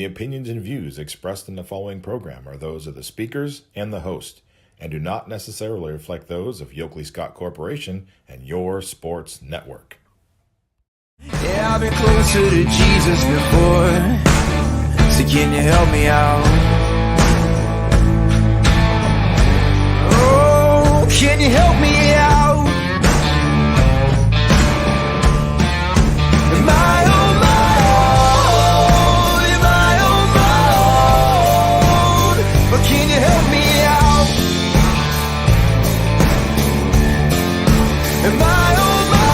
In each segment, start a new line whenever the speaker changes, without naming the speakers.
The opinions and views expressed in the following program are those of the speakers and the host, and do not necessarily reflect those of Yoakley Scott Corporation and Your Sports Network.
Yeah, I've been closer to Jesus before, so can you help me out? Oh, can you help me out? Am I on my own? Am I on my own? Or can you help me out? Am I on my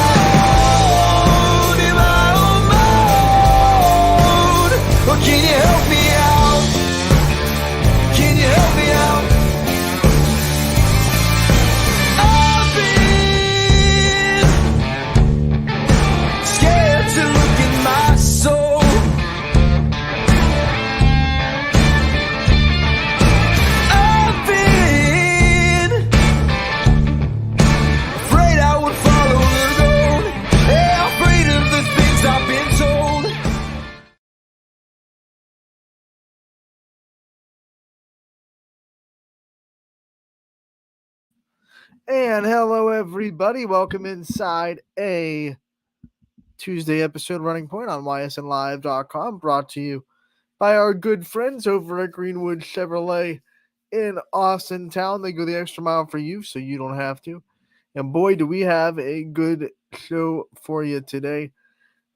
own? Am I on my own? Or can you help me out? Can you help me out? I've been scared to look in my soul. I've been afraid I would follow the road. Yeah, afraid of the things I've been told.
And hello, everybody. Welcome inside a Tuesday episode Running Point on ysnlive.com, brought to you by our good friends over at Greenwood Chevrolet in Austin Town. They go the extra mile for you, so you don't have to. And boy, do we have a good show for you today.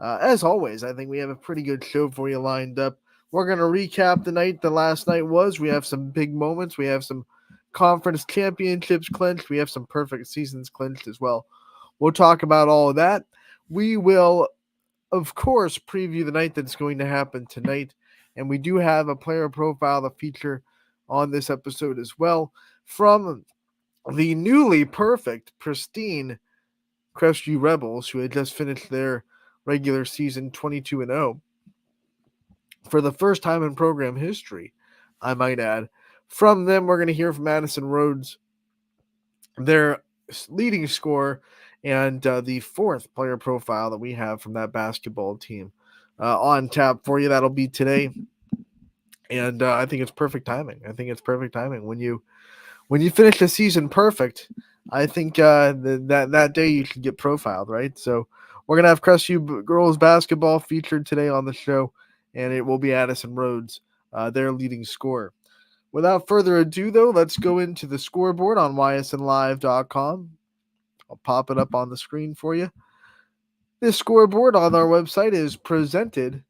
As always, I think we have a pretty good show for you lined up. We're going to recap the night that last night was. We have some big moments. We have some conference championships clinched. We have some perfect seasons clinched as well. We'll talk about all of that. We will, of course, preview the night that's going to happen tonight. And we do have a player profile to feature on this episode as well from the newly perfect, pristine Crestview Rebels, who had just finished their regular season 22-0 for the first time in program history, I might add. From them, we're going to hear from Madison Rhodes, their leading scorer, and the fourth player profile that we have from that basketball team on tap for you. That'll be today. And I think it's perfect timing. When you finish the season perfect, I think that day you should get profiled, right? So we're going to have Crestview girls basketball featured today on the show, and it will be Addison Rhodes, their leading scorer. Without further ado, though, let's go into the scoreboard on ysnlive.com. I'll pop it up on the screen for you. This scoreboard on our website is presented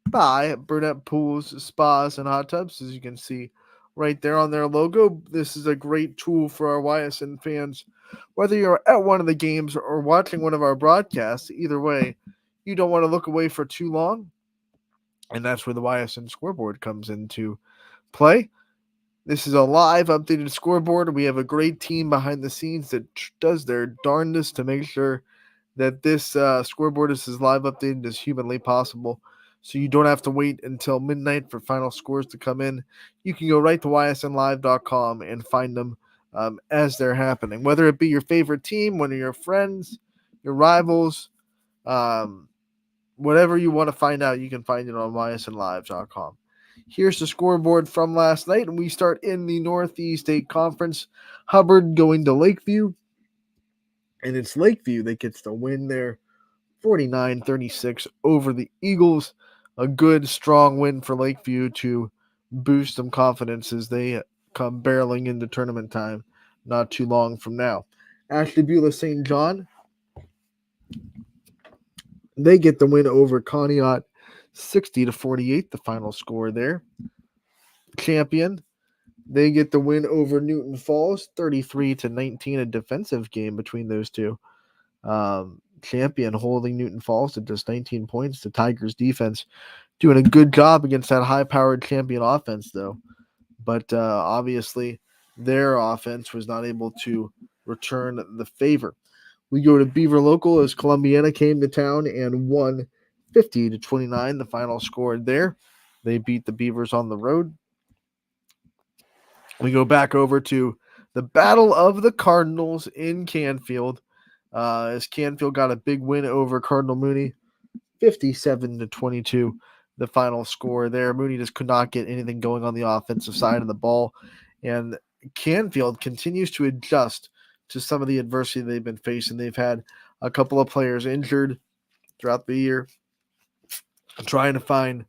by Burnett Pools, Spas, and Hot Tubs, as you can see right there on their logo. This is a great tool for our YSN fans. Whether you're at one of the games or watching one of our broadcasts, either way, you don't want to look away for too long. And that's where the YSN scoreboard comes into play. This is a live updated scoreboard. We have a great team behind the scenes that does their darndest to make sure that this scoreboard is as live updated as humanly possible. So you don't have to wait until midnight for final scores to come in. You can go right to ysnlive.com and find them as they're happening. Whether it be your favorite team, one of your friends, your rivals, whatever you want to find out, you can find it on ysnlive.com. Here's the scoreboard from last night, and we start in the Northeast State Conference. Hubbard going to Lakeview, and it's Lakeview that gets the win there, 49-36 over the Eagles. A good, strong win for Lakeview to boost some confidence as they come barreling into tournament time not too long from now. Ashtabula St. John, they get the win over Conneaut, 60-48, the final score there. Champion, they get the win over Newton Falls, 33-19, a defensive game between those two. Champion holding Newton Falls to just 19 points. The Tigers defense doing a good job against that high-powered Champion offense, though. But obviously, their offense was not able to return the favor. We go to Beaver Local as Columbiana came to town and won 50-29, the final score there. They beat the Beavers on the road. We go back over to the Battle of the Cardinals in Canfield, as Canfield got a big win over Cardinal Mooney, 57-22. the final score there. Mooney just could not get anything going on the offensive side of the ball, and Canfield continues to adjust to some of the adversity they've been facing. They've had a couple of players injured throughout the year, trying to find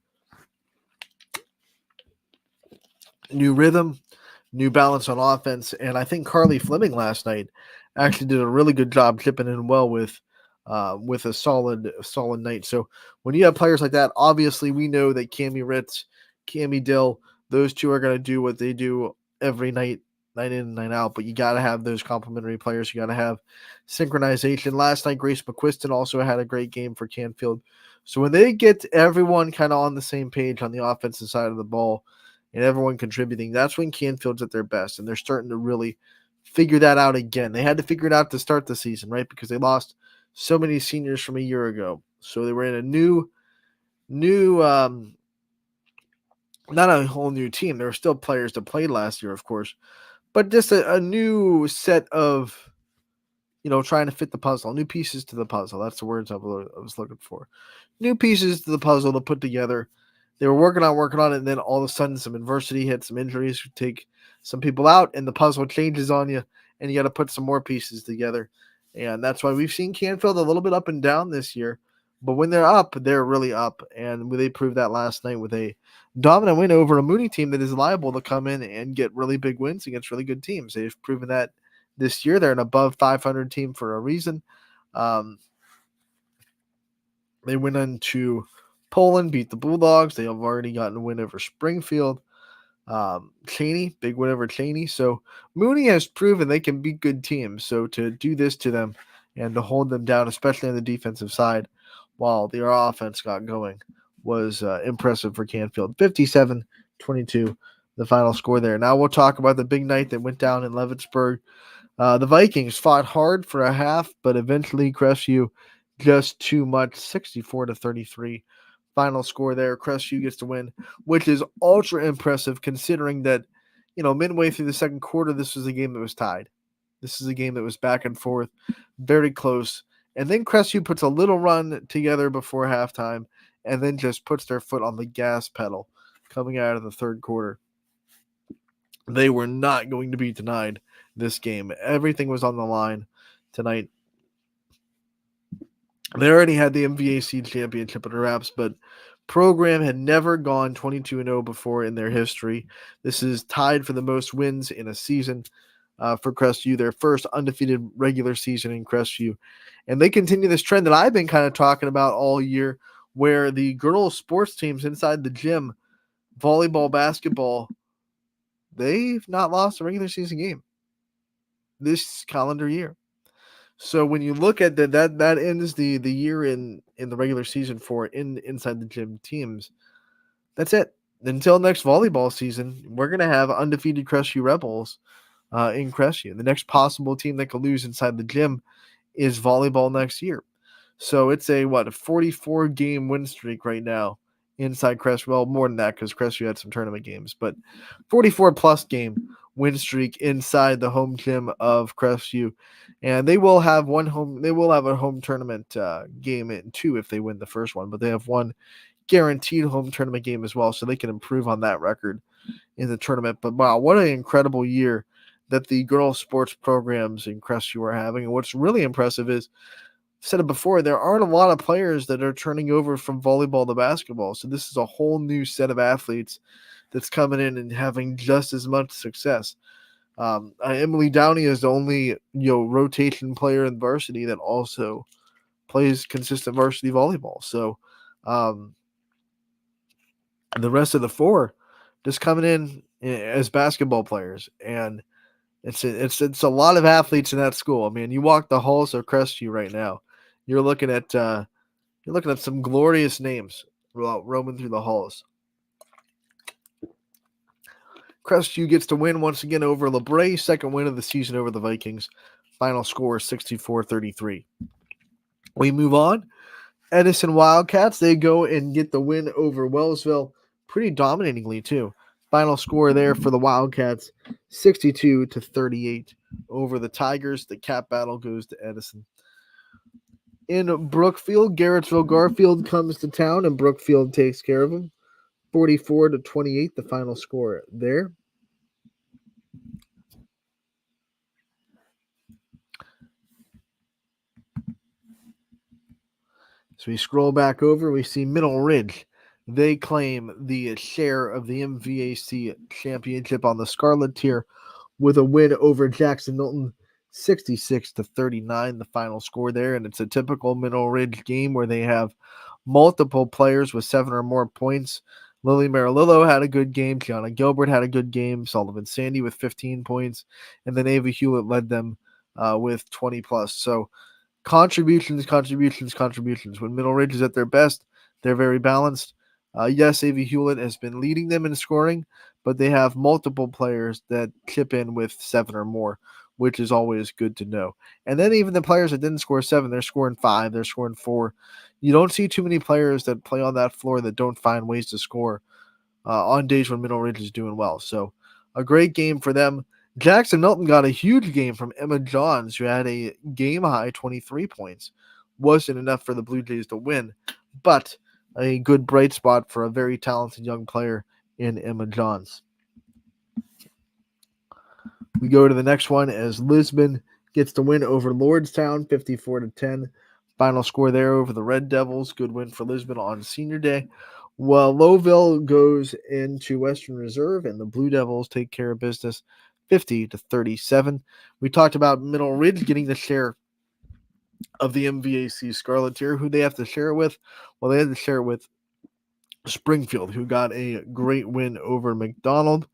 new rhythm, new balance on offense. And I think Carly Fleming last night actually did a really good job chipping in well with a solid night. So when you have players like that, obviously we know that Cammie Ritz, Cammie Dill, those two are going to do what they do every night, night in and night out. But you got to have those complementary players. You got to have synchronization. Last night, Grace McQuiston also had a great game for Canfield. So when they get everyone kind of on the same page on the offensive side of the ball and everyone contributing, that's when Canfield's at their best. And they're starting to really figure that out again. They had to figure it out to start the season, right? Because they lost so many seniors from a year ago. So they were in a new not a whole new team. There were still players that played last year, of course, but just a new set of, trying to fit the puzzle, new pieces to the puzzle. That's the words I was looking for. New pieces to the puzzle to put together. They were working on it, and then all of a sudden some adversity hit, some injuries take some people out, and the puzzle changes on you, and you got to put some more pieces together. And that's why we've seen Canfield a little bit up and down this year. But when they're up, they're really up. And they proved that last night with a dominant win over a Mooney team that is liable to come in and get really big wins against really good teams. They've proven that this year. They're an above 500 team for a reason. They went into Poland, beat the Bulldogs. They have already gotten a win over Springfield. Cheney, big win over Cheney. So Mooney has proven they can beat good teams. So to do this to them and to hold them down, especially on the defensive side, while their offense got going, was impressive for Canfield. 57-22, the final score there. Now we'll talk about the big night that went down in Leavittsburg. The Vikings fought hard for a half, but eventually Crestview just too much, 64-33. Final score there. Crestview gets to win, which is ultra impressive considering that, midway through the second quarter, this was a game that was tied. This is a game that was back and forth, very close. And then Crestview puts a little run together before halftime and then just puts their foot on the gas pedal coming out of the third quarter. They were not going to be denied this game. Everything was on the line tonight. They already had the MVAC championship in wraps, but program had never gone 22-0 before in their history. This is tied for the most wins in a season for Crestview, their first undefeated regular season in Crestview. And they continue this trend that I've been kind of talking about all year, where the girls' sports teams inside the gym, volleyball, basketball, they've not lost a regular season game this calendar year. So when you look at that ends the year in the regular season for inside the gym teams. That's it. Until next volleyball season, we're gonna have undefeated Crestview Rebels in Crestview. The next possible team that could lose inside the gym is volleyball next year. So it's a 44 game win streak right now inside Crestview. Well, more than that because Crestview had some tournament games, but 44 plus game win streak inside the home gym of Crestview, and they will have a home tournament game in two if they win the first one, but they have one guaranteed home tournament game as well, so they can improve on that record in the tournament. But wow, what an incredible year that the girls sports programs in Crestview are having. And what's really impressive is, I've said it before, there aren't a lot of players that are turning over from volleyball to basketball. So this is a whole new set of athletes that's coming in and having just as much success. Emily Downey is the only rotation player in varsity that also plays consistent varsity volleyball. So the rest of the four just coming in as basketball players, and it's a lot of athletes in that school. I mean, you walk the halls of Crestview right now, you're looking at some glorious names roaming through the halls. Crestview gets to win once again over LeBray, second win of the season over the Vikings. Final score 64-33. We move on. Edison Wildcats, they go and get the win over Wellsville pretty dominatingly too. Final score there for the Wildcats, 62-38 over the Tigers. The cap battle goes to Edison. In Brookfield, Garrettsville Garfield comes to town, and Brookfield takes care of them. 44-28, the final score there. So we scroll back over, we see Middle Ridge. They claim the share of the MVAC championship on the Scarlet tier with a win over Jackson Milton, 66-39, the final score there. And it's a typical Middle Ridge game where they have multiple players with 7 or more points. Lily Marilillo had a good game. Gianna Gilbert had a good game. Sullivan Sandy with 15 points. And then Ava Hewlett led them with 20 plus. So contributions. When Middle Ridge is at their best, they're very balanced. Yes, Ava Hewlett has been leading them in scoring, but they have multiple players that chip in with 7 or more, which is always good to know. And then even the players that didn't score 7, they're scoring 5, they're scoring 4. You don't see too many players that play on that floor that don't find ways to score on days when Middle Ridge is doing well. So a great game for them. Jackson Milton got a huge game from Emma Johns, who had a game-high 23 points. Wasn't enough for the Blue Jays to win, but a good bright spot for a very talented young player in Emma Johns. We go to the next one as Lisbon gets the win over Lordstown, 54-10. Final score there over the Red Devils. Good win for Lisbon on Senior Day. Well, Lowville goes into Western Reserve, and the Blue Devils take care of business, 50-37. We talked about Middle Ridge getting the share of the MVAC Scarlet tier. Who they have to share it with? Well, they had to share it with Springfield, who got a great win over McDonald,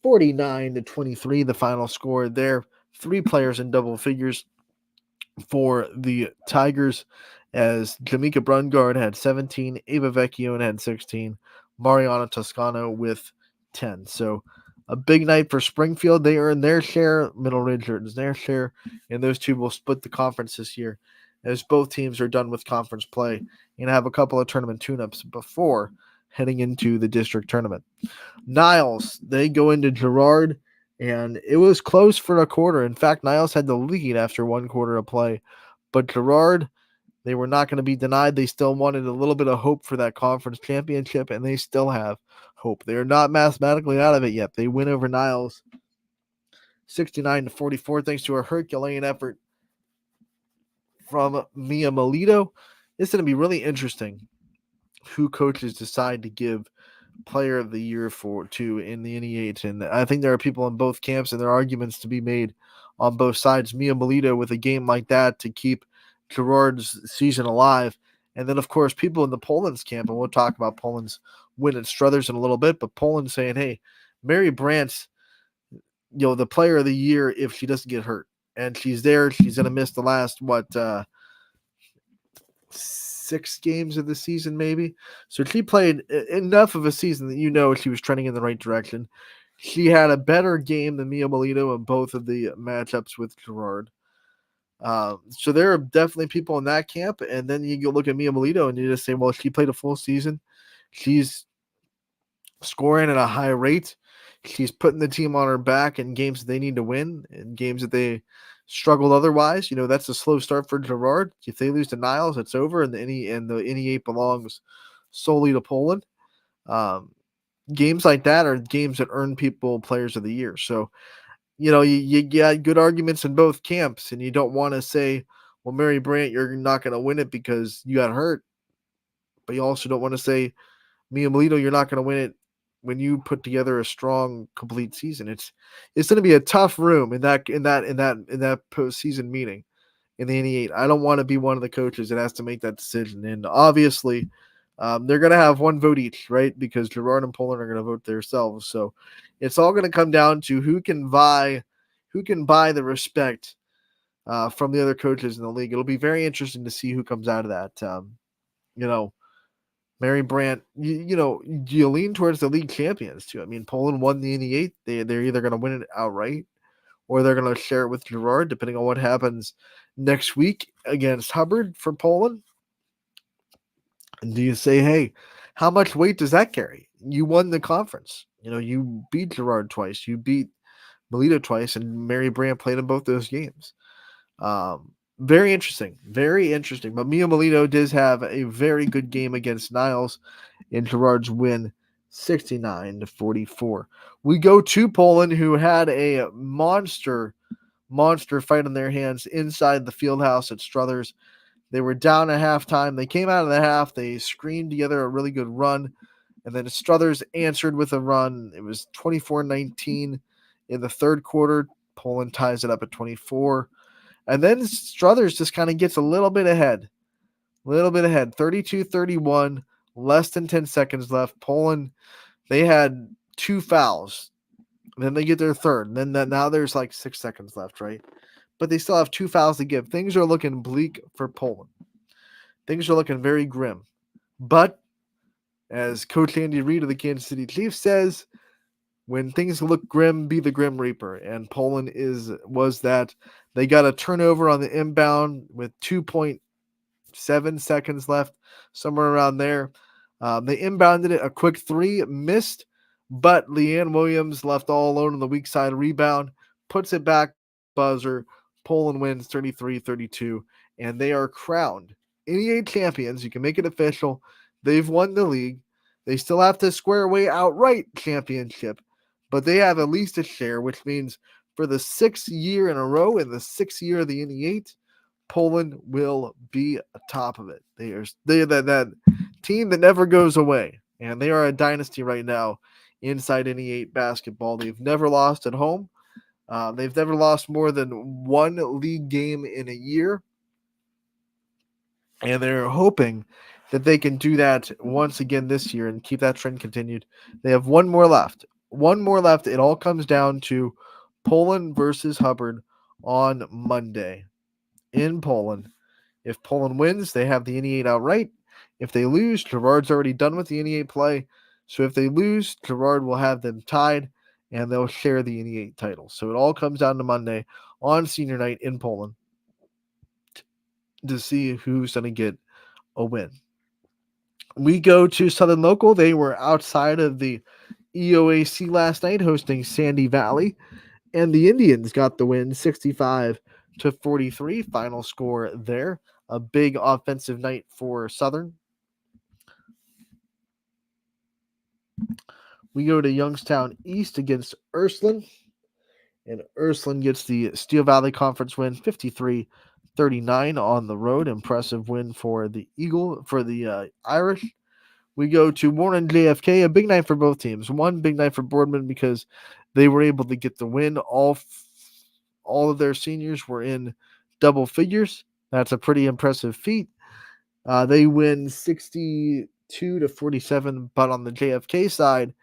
49-23, the final score there. 3 players in double figures for the Tigers, as Jamaica Brungard had 17, Ava Vecchione had 16, Mariana Toscano with 10. So a big night for Springfield. They earned their share. Middle Ridge earns their share, and those two will split the conference this year, as both teams are done with conference play and have a couple of tournament tune-ups before heading into the district tournament. Niles, they go into Girard, and it was close for a quarter. In fact, Niles had the lead after 1 quarter of play, but Girard, they were not going to be denied. They still wanted a little bit of hope for that conference championship, and they still have hope. They are not mathematically out of it yet. They win over Niles 69-44 thanks to a Herculean effort from Mia Melito. It's going to be really interesting who coaches decide to give player of the year to in the NEH. And I think there are people in both camps, and there are arguments to be made on both sides. Mia Melito with a game like that to keep Girard's season alive. And then, of course, people in the Poland's camp, and we'll talk about Poland's win at Struthers in a little bit, but Poland saying, hey, Mary Brandt's, the player of the year if she doesn't get hurt. And she's there. She's going to miss the last, 6 games of the season, maybe. So she played enough of a season that she was trending in the right direction. She had a better game than Mia Melito in both of the matchups with Girard. So there are definitely people in that camp. And then you go look at Mia Melito and you just say, well, she played a full season. She's scoring at a high rate. She's putting the team on her back in games that they need to win, in games that they struggled otherwise. That's a slow start for Girard. If they lose to Niles, it's over, and the NE8 belongs solely to Poland. Games like that are games that earn people players of the year. So, you got good arguments in both camps, and you don't want to say, well, Mary Brandt, you're not going to win it because you got hurt. But you also don't want to say, Mia Melito, you're not going to win it when you put together a strong, complete season. It's going to be a tough room in that postseason meeting in the NE8. I don't want to be one of the coaches that has to make that decision. And obviously, they're going to have 1 vote each, right? Because Girard and Poland are going to vote themselves. So it's all going to come down to who can buy the respect from the other coaches in the league. It'll be very interesting to see who comes out of that. Mary Brandt, you lean towards the league champions too. I mean, Poland won the NE8. They're either going to win it outright or they're going to share it with Girard, depending on what happens next week against Hubbard for Poland. And do you say, hey, how much weight does that carry? You won the conference. You beat Girard twice. You beat Melito twice, and Mary Brandt played in both those games. Very interesting. Very interesting. But Mio Molino does have a very good game against Niles in Gerard's win 69-44. We go to Poland, who had a monster fight in their hands inside the field house at Struthers. They were down at halftime. They came out of the half. They screamed together a really good run. And then Struthers answered with a run. It was 24-19 in the third quarter. Poland ties it up at 24. And then Struthers just kind of gets a little bit ahead. 32-31, less than 10 seconds left. Poland, they had 2 fouls. Then they get their third. And then now there's like 6 seconds left, right? But they still have 2 fouls to give. Things are looking bleak for Poland. Things are looking very grim. But as Coach Andy Reid of the Kansas City Chiefs says, when things look grim, be the Grim Reaper. And Poland was that. They got a turnover on the inbound with 2.7 seconds left, somewhere around there. They inbounded it, a quick 3, missed, but Leanne Williams left all alone on the weak side rebound, puts it back, buzzer. Poland wins 33-32, and they are crowned NEA champions. You can make it official. They've won the league. They still have to square away outright championship, but they have at least a share, which means for the 6th year in a row, in the 6th year of the NE8, Poland will be atop of it. They are that team that never goes away, and they are a dynasty right now inside NE8 basketball. They've never lost at home. They've never lost more than 1 league game in a year, and they're hoping that they can do that once again this year and keep that trend continued. They have 1 more left. 1 more left. It all comes down to Poland versus Hubbard on Monday in Poland. If Poland wins, they have the NE8 outright. If they lose, Gerard's already done with the NE8 play. So if they lose, Gerard will have them tied, and they'll share the NE8 title. So it all comes down to Monday on senior night in Poland to see who's going to get a win. We go to Southern Local. They were outside of the EOAC last night hosting Sandy Valley, and the Indians got the win 65-43. Final score there. A big offensive night for Southern. We go to Youngstown East against Ursuline, and Ursuline gets the Steel Valley Conference win 53-39 on the road. Impressive win for the Irish. We go to Warren JFK, a big night for both teams. One big night for Boardman because they were able to get the win. All of their seniors were in double figures. That's a pretty impressive feat. They win 62-47, but on the JFK side,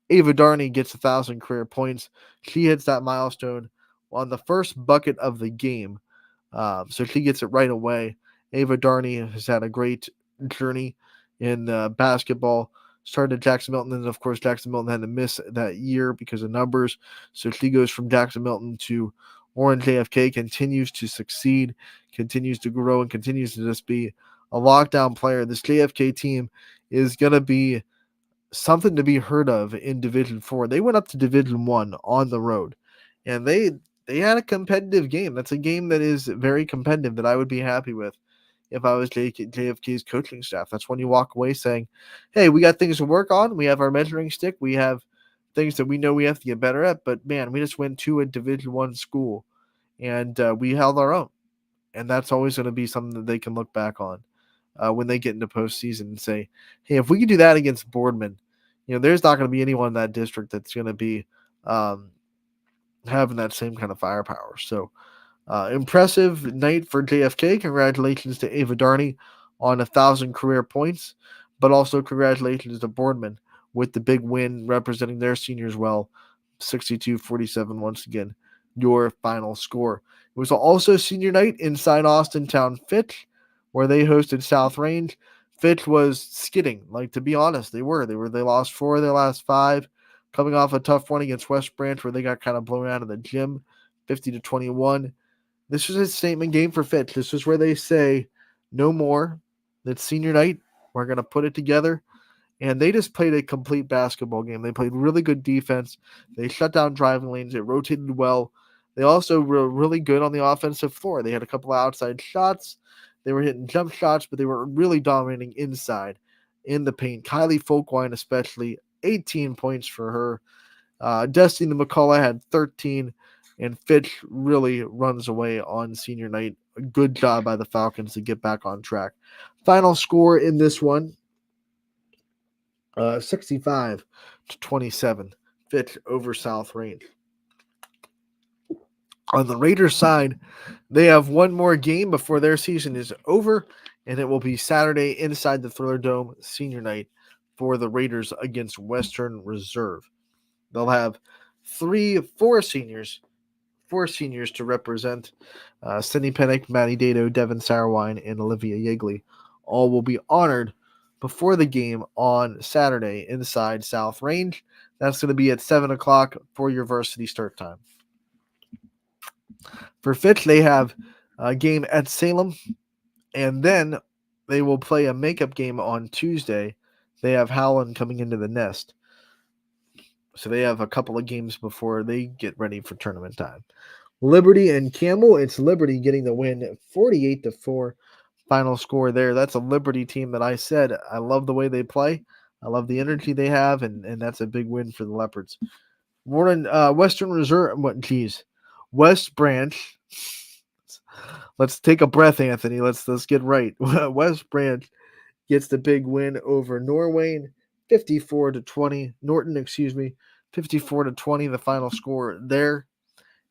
Ava Darney gets 1,000 career points. She hits that milestone on the first bucket of the game. So she gets it right away. Ava Darney has had a great journey in basketball. Started at Jackson Milton, and of course, Jackson Milton had to miss that year because of numbers. So she goes from Jackson Milton to Warren JFK, continues to succeed, continues to grow, and continues to just be a lockdown player. This JFK team is going to be something to be heard of in Division 4. They went up to Division 1 on the road, and they had a competitive game. That's a game that is very competitive that I would be happy with if I was JFK's coaching staff. That's when you walk away saying, hey, we got things to work on. We have our measuring stick. We have things that we know we have to get better at. But, man, we just went to a Division 1 school, and we held our own. And that's always going to be something that they can look back on when they get into postseason and say, hey, if we can do that against Boardman, there's not going to be anyone in that district that's going to be having that same kind of firepower. So impressive night for JFK. Congratulations to Ava Darney on 1,000 career points, but also congratulations to Boardman with the big win representing their seniors well, 62-47 once again, your final score. It was also senior night inside Austintown Fitch, where they hosted South Range. Fitch was skidding, to be honest, they lost 4 of their last 5, coming off a tough one against West Branch where they got kind of blown out of the gym, 50-21. This was a statement game for Fitch. This is where they say, no more. It's senior night. We're going to put it together. And they just played a complete basketball game. They played really good defense. They shut down driving lanes. It rotated well. They also were really good on the offensive floor. They had a couple of outside shots. They were hitting jump shots, but they were really dominating inside in the paint. Kylie Folkwine especially, 18 points for her. Destiny McCullough had 13, and Fitch really runs away on senior night. A good job by the Falcons to get back on track. Final score in this one, 65-27. Fitch over South Range. On the Raiders side, they have one more game before their season is over, and it will be Saturday inside the Thriller Dome senior night for the Raiders against Western Reserve. They'll have four seniors to represent. Sydney Pennick, Maddie Dato, Devin Sauerwine, and Olivia Yeagley. All will be honored before the game on Saturday inside South Range. That's going to be at 7 o'clock for your varsity start time. For Fitch, they have a game at Salem, and then they will play a makeup game on Tuesday. They have Howland coming into the Nest. So they have a couple of games before they get ready for tournament time. Liberty and Campbell, it's Liberty getting the win 48-4. Final score there. That's a Liberty team that I said I love the way they play. I love the energy they have, and that's a big win for the Leopards. Western Reserve, West Branch. Let's take a breath, Anthony. Let's get right. West Branch gets the big win over Norwayne, 54-20. Norton, 54-20. The final score there.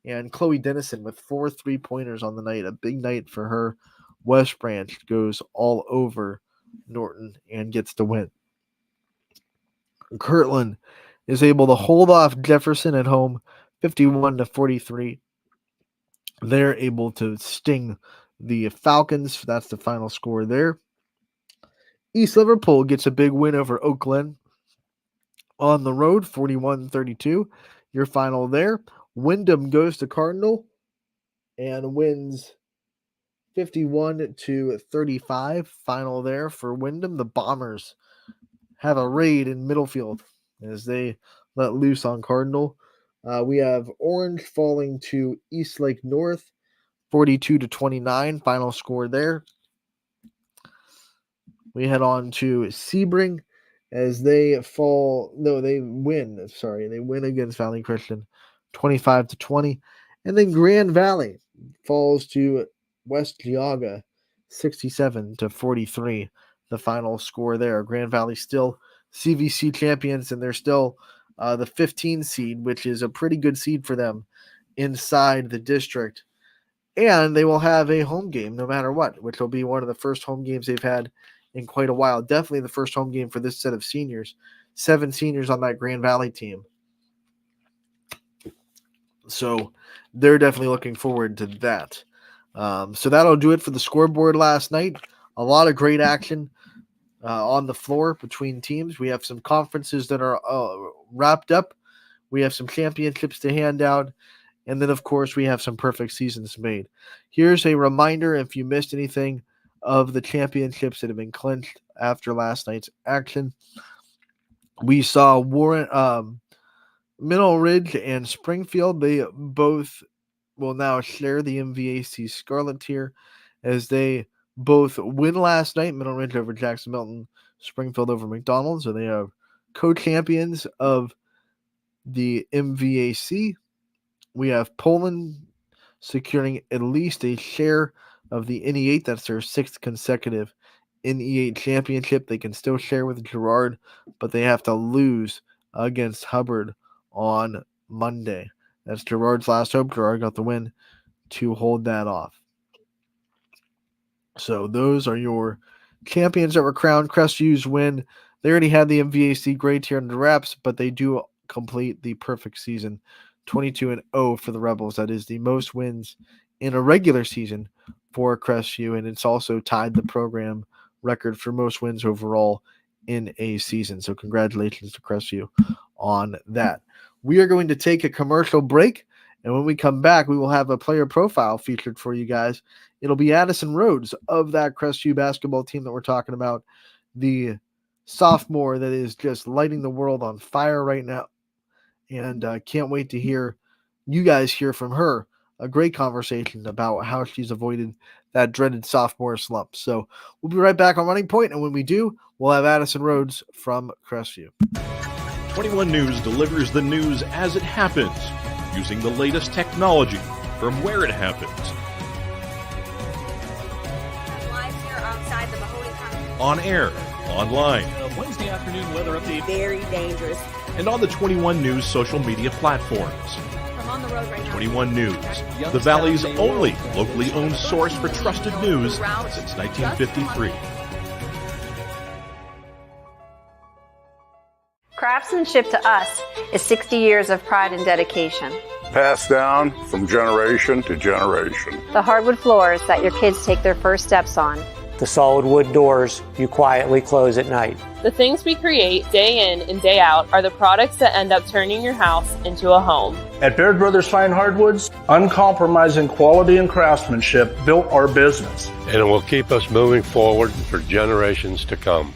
And Chloe Dennison with 4 3-pointers on the night. A big night for her. West Branch goes all over Norton and gets the win. Kirtland is able to hold off Jefferson at home, 51-43. They're able to sting the Falcons. That's the final score there. East Liverpool gets a big win over Oak Glen on the road, 41-32. Your final there. Wyndham goes to Cardinal and wins 51-35. Final there for Wyndham. The Bombers have a raid in Middlefield as they let loose on Cardinal. We have Orange falling to Eastlake North, 42-29. Final score there. We head on to Sebring as they win. They win against Valley Christian, 25-20. And then Grand Valley falls to West Geauga, 67-43. The final score there. Grand Valley still CVC champions, and they're still the 15 seed, which is a pretty good seed for them inside the district. And they will have a home game no matter what, which will be one of the first home games they've had in quite a while. Definitely the first home game for this set of seniors. 7 seniors on that Grand Valley team. So they're definitely looking forward to that. So that'll do it for the scoreboard last night. A lot of great action on the floor between teams. We have some conferences that are wrapped up. We have some championships to hand out. And then, of course, we have some perfect seasons made. Here's a reminder if you missed anything of the championships that have been clinched after last night's action. We saw Mineral Ridge and Springfield. They both will now share the MVAC Scarlet tier as they both win last night. Mineral Ridge over Jackson Milton, Springfield over McDonald. So they are co-champions of the MVAC. We have Poland securing at least a share of the NE8. That's their 6th consecutive NE8 championship. They can still share with Girard, but they have to lose against Hubbard on Monday. That's Girard's last hope. Girard got the win to hold that off. So those are your champions that were crowned. Crestviews win. They already had the MVAC grade tier under wraps, but they do complete the perfect season. 22-0 for the Rebels. That is the most wins in a regular season for Crestview, and it's also tied the program record for most wins overall in a season. So congratulations to Crestview on that. We are going to take a commercial break, and when we come back, we will have a player profile featured for you guys. It'll be Addison Rhodes of that Crestview basketball team that we're talking about, the sophomore that is just lighting the world on fire right now. And can't wait to hear you guys hear from her a great conversation about how she's avoided that dreaded sophomore slump. So we'll be right back on Running Point, and when we do, we'll have Addison Rhodes from Crestview.
21 News delivers the news as it happens, using the latest technology from where it happens.
Live here outside the Mahoney County.
On air, online,
Wednesday afternoon weather update.
Very dangerous.
and on the 21 News social media platforms.
I'm on the road right now.
21 News, the Valley's only locally owned source for trusted news since 1953.
Craftsmanship to us is 60 years of pride and dedication.
Passed down from generation to generation.
The hardwood floors that your kids take their first steps on.
The solid wood doors you quietly close at night.
The things we create day in and day out are the products that end up turning your house into a home.
At Baird Brothers Fine Hardwoods, uncompromising quality and craftsmanship built our business.
And it will keep us moving forward for generations to come.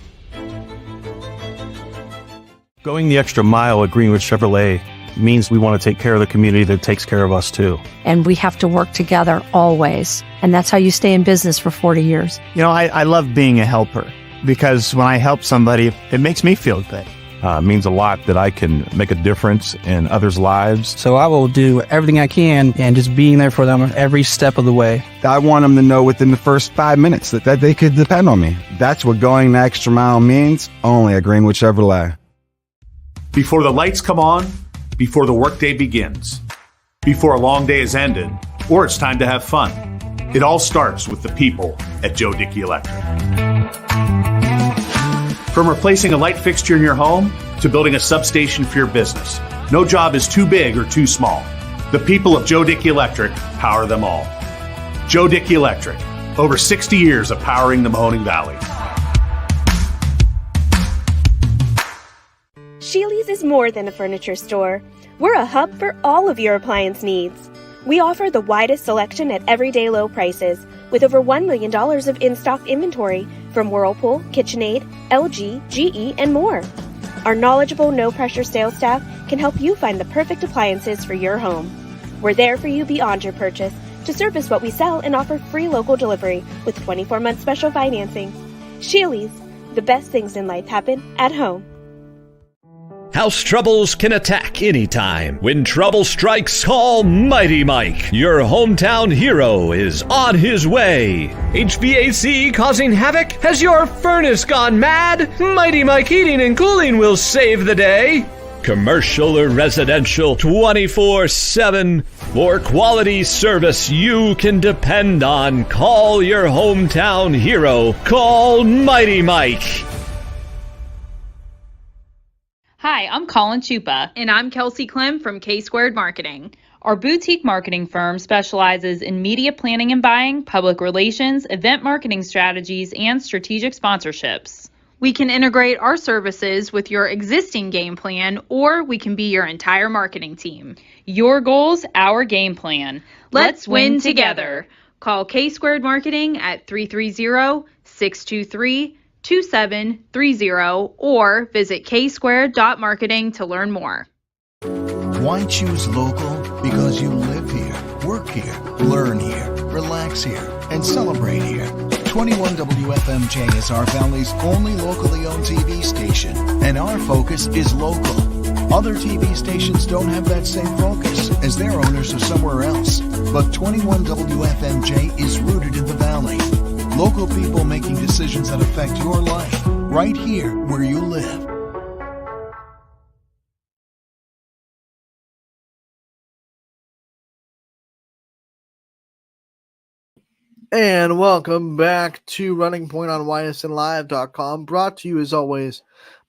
Going the extra mile at Greenwood Chevrolet means we want to take care of the community that takes care of us too.
And we have to work together always. And that's how you stay in business for 40 years.
You know, I love being a helper because when I help somebody, it makes me feel good.
It means a lot that I can make a difference in others' lives.
So I will do everything I can and just being there for them every step of the way.
I want them to know within the first 5 minutes that they could depend on me. That's what going the extra mile means, only at Greenwood Chevrolet.
Before the lights come on, before the workday begins, before a long day is ended, or it's time to have fun. It all starts with the people at Joe Dickey Electric. From replacing a light fixture in your home to building a substation for your business, no job is too big or too small. The people of Joe Dickey Electric power them all. Joe Dickey Electric, over 60 years of powering the Mahoning Valley.
Sheely's is more than a furniture store. We're a hub for all of your appliance needs. We offer the widest selection at everyday low prices, with over $1 million of in-stock inventory from Whirlpool, KitchenAid, LG, GE, and more. Our knowledgeable, no-pressure sales staff can help you find the perfect appliances for your home. We're there for you beyond your purchase to service what we sell and offer free local delivery with 24-month special financing. Sheely's, the best things in life happen at home.
House troubles can attack anytime. When trouble strikes, call Mighty Mike. Your hometown hero is on his way. HVAC causing havoc? Has your furnace gone mad? Mighty Mike Heating and Cooling will save the day. Commercial or residential, 24/7. For quality service you can depend on, call your hometown hero. Call Mighty Mike.
Hi, I'm Colin Chupa.
And I'm Kelsey Clem from K-Squared Marketing.
Our boutique marketing firm specializes in media planning and buying, public relations, event marketing strategies, and strategic sponsorships.
We can integrate our services with your existing game plan, or we can be your entire marketing team.
Your goals, our game plan.
Let's win together. Call K-Squared Marketing at 330-623-2730 or visit ksquared.marketing to learn more.
Why choose local? Because you live here, work here, learn here, relax here, and celebrate here. 21 WFMJ is our Valley's only locally owned TV station, and our focus is local. Other TV stations don't have that same focus, as their owners are somewhere else. But 21 WFMJ is rooted in the Valley. Local people making decisions that affect your life, right here where you live.
And welcome back to Running Point on YSNLive.com, brought to you as always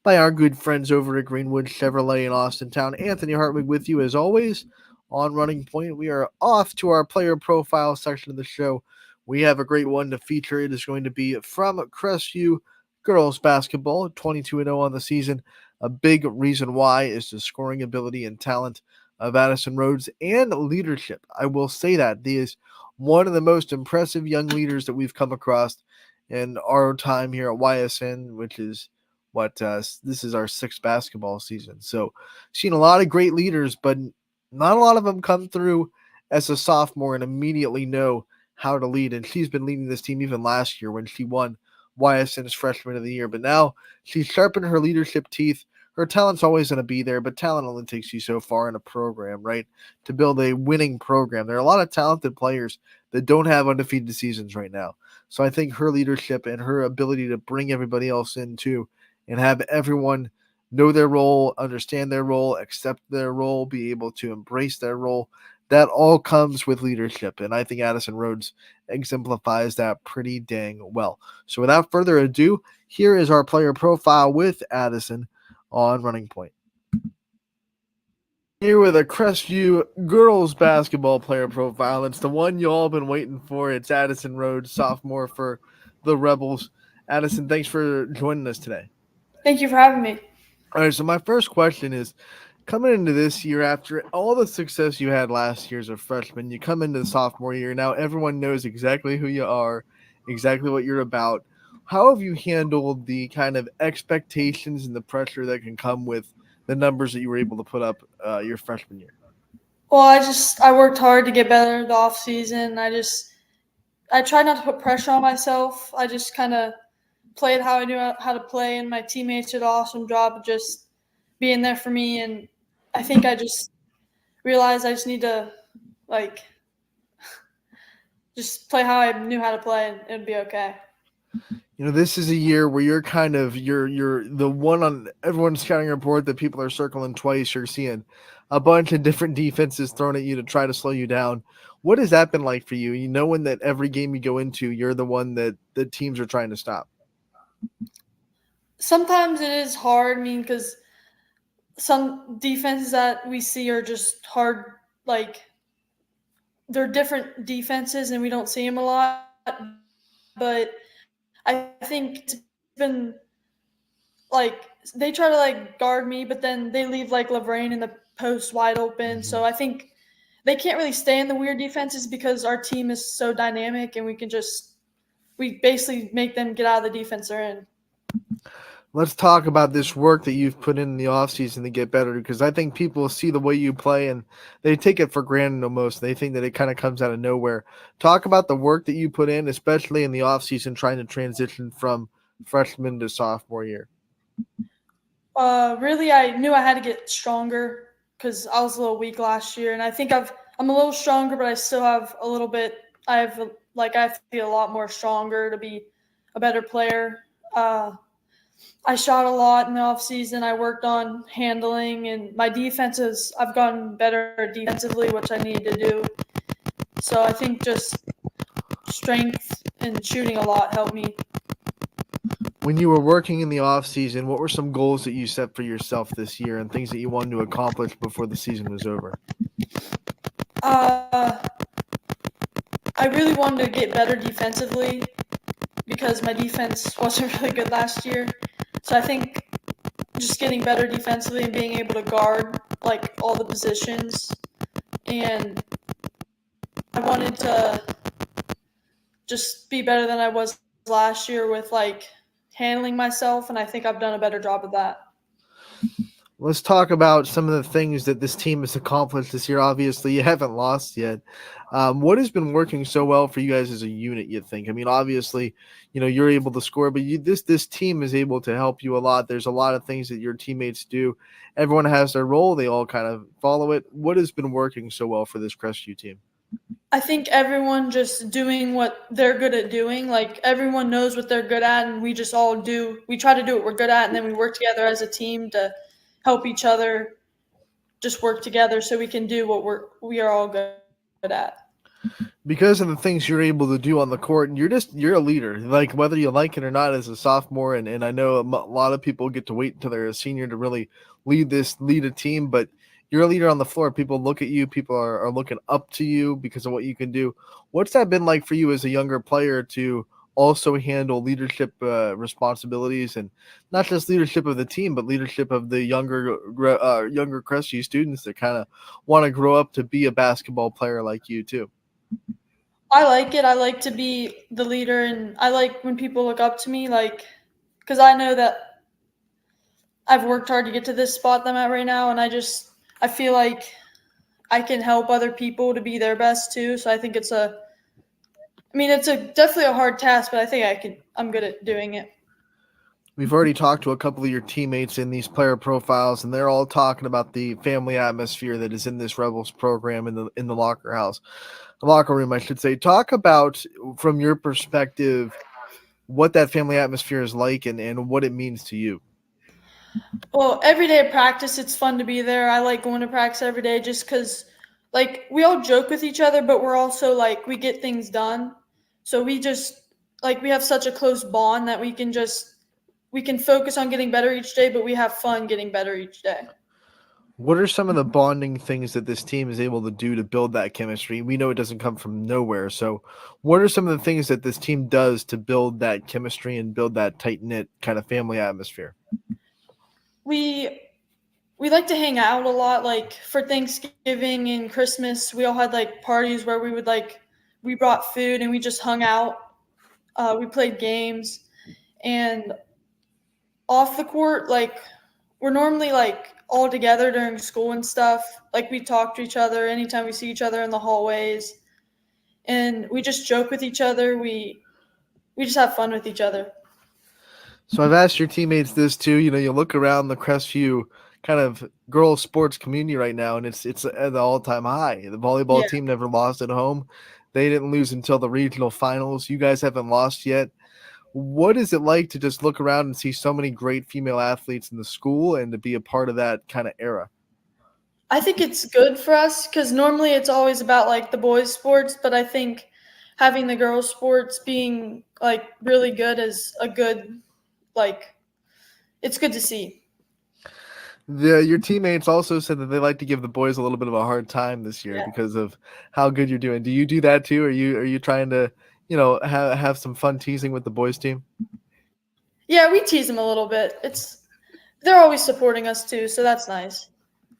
by our good friends over at Greenwood Chevrolet in Austintown. Anthony Hartwig with you as always on Running Point. We are off to our player profile section of the show. We have a great one to feature. It is going to be from Crestview girls basketball, 22-0 on the season. A big reason why is the scoring ability and talent of Addison Rhodes and leadership. I will say that he is one of the most impressive young leaders that we've come across in our time here at YSN, which is what this is our sixth basketball season. So seen a lot of great leaders, but not a lot of them come through as a sophomore and immediately know how to lead. And she's been leading this team even last year when she won YSN's Freshman of the Year. But now she's sharpened her leadership teeth. Her talent's always going to be there, but talent only takes you so far in a program, right? To build a winning program. There are a lot of talented players that don't have undefeated seasons right now. So I think her leadership and her ability to bring everybody else in too and have everyone know their role, understand their role, accept their role, be able to embrace their role, that all comes with leadership. And I think Addison Rhodes exemplifies that pretty dang well. So without further ado, here is our player profile with Addison on Running Point. Here with a Crestview girls basketball player profile. It's the one you all been waiting for. It's Addison Rhodes, sophomore for the Rebels. Addison, thanks for joining us today.
Thank you for having me.
All right, so my first question is, coming into this year after all the success you had last year as a freshman, you come into the sophomore year. Now everyone knows exactly who you are, exactly what you're about. How have you handled the kind of expectations and the pressure that can come with the numbers that you were able to put up your freshman year?
Well, I worked hard to get better the off season. I tried not to put pressure on myself. I just kind of played how I knew how to play, and my teammates did an awesome job of just being there for me. And I think I just realized I just need to just play how I knew how to play, and it'd be okay.
You know, this is a year where you're kind of you're the one on everyone's scouting report that people are circling twice. You're seeing a bunch of different defenses thrown at you to try to slow you down. What has that been like for you? You knowing that every game you go into, you're the one that the teams are trying to stop.
Sometimes it is hard. I mean, because some defenses that we see are just hard. Like, they're different defenses, and we don't see them a lot. But I think it's been they try to guard me, but then they leave Lavraine in the post wide open. Mm-hmm. So I think they can't really stay in the weird defenses because our team is so dynamic, and we basically make them get out of the defense they're in.
Let's talk about this work that you've put in the offseason to get better, because I think people see the way you play and they take it for granted almost. They think that it kind of comes out of nowhere. Talk about the work that you put in, especially in the offseason, trying to transition from freshman to sophomore year.
Really, I knew I had to get stronger because I was a little weak last year, and I think I'm a little stronger, but I still have a little bit. I have to be a lot more stronger to be a better player. I shot a lot in the offseason. I worked on handling, and my defenses, I've gotten better defensively, which I need to do. So I think just strength and shooting a lot helped me.
When you were working in the offseason, what were some goals that you set for yourself this year and things that you wanted to accomplish before the season was over?
I really wanted to get better defensively because my defense wasn't really good last year. So I think just getting better defensively and being able to guard all the positions. And I wanted to just be better than I was last year with handling myself, and I think I've done a better job of that.
Let's talk about some of the things that this team has accomplished this year. Obviously, you haven't lost yet. What has been working so well for you guys as a unit, you think? I mean, obviously, you're able to score, but this team is able to help you a lot. There's a lot of things that your teammates do. Everyone has their role. They all kind of follow it. What has been working so well for this Crestview team?
I think everyone just doing what they're good at doing. Everyone knows what they're good at, and we just all do. We try to do what we're good at, and then we work together as a team to help each other just work together so we can do what we are all good at.
Because of the things you're able to do on the court, and you're a leader, whether you like it or not as a sophomore. And I know a lot of people get to wait until they're a senior to really lead a team, but you're a leader on the floor. People look at you. People are looking up to you because of what you can do. What's that been like for you as a younger player to also handle leadership responsibilities, and not just leadership of the team, but leadership of the younger Crestview students that kind of want to grow up to be a basketball player like you too?
I like it. I like to be the leader, and I like when people look up to me, because I know that I've worked hard to get to this spot that I'm at right now, and I feel like I can help other people to be their best too. So I think it's definitely a hard task, but I think I'm good at doing it.
We've already talked to a couple of your teammates in these player profiles, and they're all talking about the family atmosphere that is in this Rebels program in the locker room, I should say. Talk about, from your perspective, what that family atmosphere is like and what it means to you.
Well, every day of practice, it's fun to be there. I like going to practice every day just because, like, we all joke with each other, but we're also, like, we get things done. So we just, like, we have such a close bond that we can focus on getting better each day, but we have fun getting better each day.
What are some of the bonding things that this team is able to do to build that chemistry? We know it doesn't come from nowhere. So what are some of the things that this team does to build that chemistry and build that tight-knit kind of family atmosphere?
We like to hang out a lot. Like for Thanksgiving and Christmas, we all had like parties where we brought food and we just hung out. We played games, and off the court, like we're normally like all together during school and stuff. Like we talk to each other anytime we see each other in the hallways, and we just joke with each other. We just have fun with each other.
So I've asked your teammates this too. You look around the Crestview kind of girls sports community right now, and it's at the all-time high. The volleyball team never lost at home. They didn't lose until the regional finals. You guys haven't lost yet. What is it like to just look around and see so many great female athletes in the school and to be a part of that kind of era?
I think it's good for us because normally it's always about like the boys' sports, but I think having the girls' sports being like really good is a good, like, it's good to see.
Your teammates also said that they like to give the boys a little bit of a hard time this year because of how good you're doing. Do you do that too? Are you trying to, have some fun teasing with the boys team?
Yeah, we tease them a little bit. They're always supporting us too, so that's nice.